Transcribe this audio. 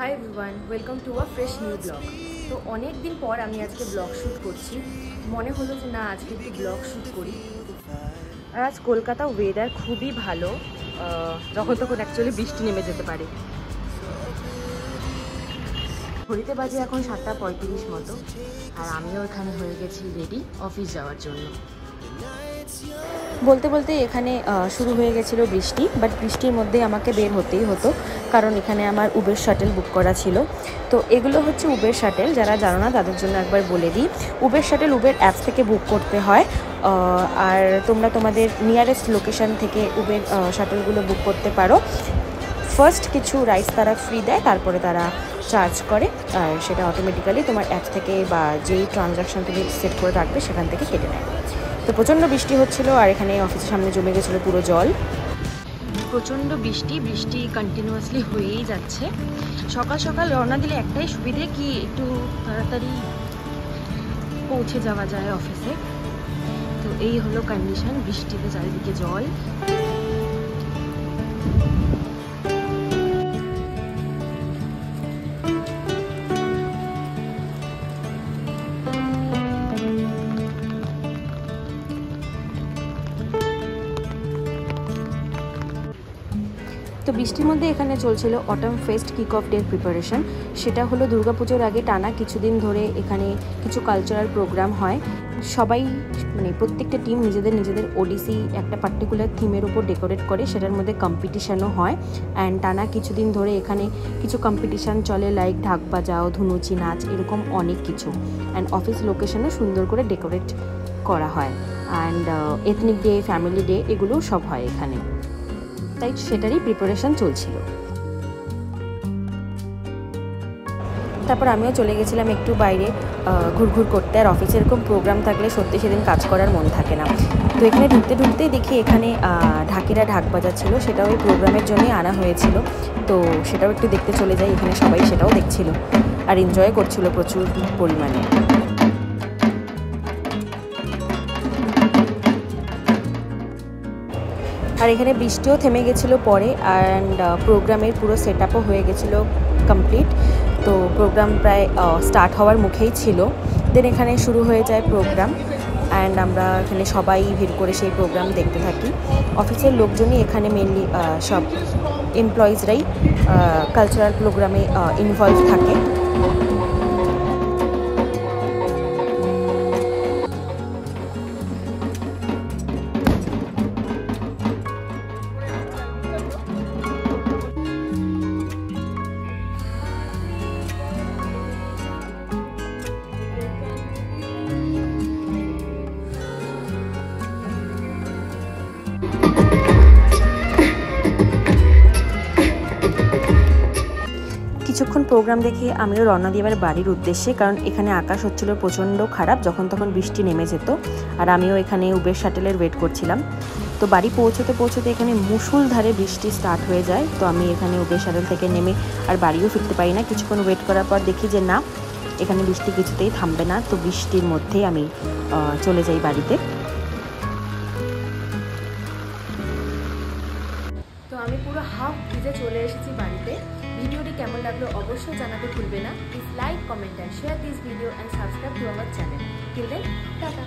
Hi everyone, welcome to a fresh new blog. তো অনেক দিন পর আমি আজকে ব্লগ শ্যুট করছি। মনে হলো যে না, আজকে একটু ব্লগ শ্যুট করি। আর আজ কলকাতা ওয়েদার খুবই ভালো, যখন তখন অ্যাকচুয়ালি বৃষ্টি নেমে যেতে পারে। ঘড়িতে বাজে এখন 7:35 মতো, আর আমিও এখানে হয়ে গেছি রেডি অফিস যাওয়ার জন্য। বলতে বলতে এখানে শুরু হয়ে গেছিলো বৃষ্টি, বাট বৃষ্টির মধ্যে আমাকে বের হতেই হতো, কারণ এখানে আমার উবের শাটেল বুক করা ছিল। তো এগুলো হচ্ছে উবের শাটেল, যারা জানো না তাদের জন্য একবার বলে দিই। উবের শাটেল উবের অ্যাপস থেকে বুক করতে হয়, আর তোমরা তোমাদের নিয়ারেস্ট লোকেশান থেকে উবের শাটেলগুলো বুক করতে পারো। ফার্স্ট কিছু রাইডস তারা ফ্রি দেয়, তারপরে তারা চার্জ করে, আর সেটা অটোমেটিক্যালি তোমার অ্যাপ থেকে বা যেই ট্রানজ্যাকশান তুমি সেট করে রাখবে সেখান থেকে কেটে নেয়। তো প্রচণ্ড বৃষ্টি হচ্ছিল, আর এখানে অফিসের সামনে জমে গেছিলো পুরো জল। প্রচণ্ড বৃষ্টি কন্টিনিউয়াসলি হয়েই যাচ্ছে। সকাল সকাল রওনা দিলে একটাই সুবিধে, কি একটু তাড়াতাড়ি পৌঁছে যাওয়া যায় অফিসে। তো এই হলো কন্ডিশন, বৃষ্টিতে চারিদিকে জল। তো বৃষ্টির মধ্যে এখানে চলছিল autumn fest kick off day preparation. সেটা হলো দুর্গাপুজোর আগে টানা কিছুদিন ধরে এখানে কিছু কালচারাল প্রোগ্রাম হয়। সবাই মানে প্রত্যেকটা টিম নিজেদের ওডিসি একটা পার্টিকুলার থিমের উপর ডেকোরেট করে, সেটার মধ্যে কম্পিটিশানও হয়। অ্যান্ড টানা কিছুদিন ধরে এখানে কিছু কম্পিটিশান চলে, লাইক ঢাক বাজাও, ধুনুচি নাচ, এরকম অনেক কিছু। অ্যান্ড অফিস লোকেশনও সুন্দর করে ডেকোরেট করা হয়। And ethnic day, family day, এগুলোও সব হয় এখানে, তাই সেটারই প্রিপারেশান চলছিল। তারপর আমিও চলে গেছিলাম একটু বাইরে ঘুরঘুর করতে। আর অফিসে এরকম প্রোগ্রাম থাকলে সত্যি সেদিন কাজ করার মন থাকে না। তো এখানে ঢুকতেই দেখি এখানে ঢাকিরা ঢাক বাজাচ্ছিল, সেটাও ওই প্রোগ্রামের জন্যই আনা হয়েছিল। তো সেটাও একটু দেখতে চলে যাই। এখানে সবাই সেটাও দেখছিল আর এনজয় করছিল প্রচুর পরিমাণে। আর এখানে বৃষ্টিও থেমে গেছিলো পরে, অ্যান্ড প্রোগ্রামের পুরো সেট আপও হয়ে গেছিলো কমপ্লিট। তো প্রোগ্রাম প্রায় স্টার্ট হওয়ার মুখেই ছিল। দেন এখানে শুরু হয়ে যায় প্রোগ্রাম, অ্যান্ড আমরা এখানে সবাই ভিড় করে সেই প্রোগ্রাম দেখতে থাকি। অফিসের লোকজনই এখানে মেনলি সব এমপ্লয়িজরাই কালচারাল প্রোগ্রামে ইনভলভ থাকে। কিছুক্ষণ প্রোগ্রাম দেখে আমিও রওনা দিই এবার বাড়ির উদ্দেশ্যে, কারণ এখানে আকাশ হচ্ছিল প্রচণ্ড খারাপ, যখন তখন বৃষ্টি নেমে যেত। আর আমিও এখানে উবের শাটেলের ওয়েট করছিলাম। তো বাড়ি পৌঁছতে এখানে মুষলধারে বৃষ্টি স্টার্ট হয়ে যায়। তো আমি এখানে উবের শাটেল থেকে নেমে আর বাড়িও ফিরতে পারি না। কিছুক্ষণ ওয়েট করার পর দেখি যে না, এখানে বৃষ্টি কিছুতেই থামবে না। তো বৃষ্টির মধ্যেই আমি চলে যাই বাড়িতে। তো আমি পুরো হাফ ভিজে চলে এসেছি বাড়িতে। ভিডিওটি কেমন লাগলো অবশ্যই জানাতে ভুলবে না। Please like, comment and share this video and subscribe to our channel. Till then, tata.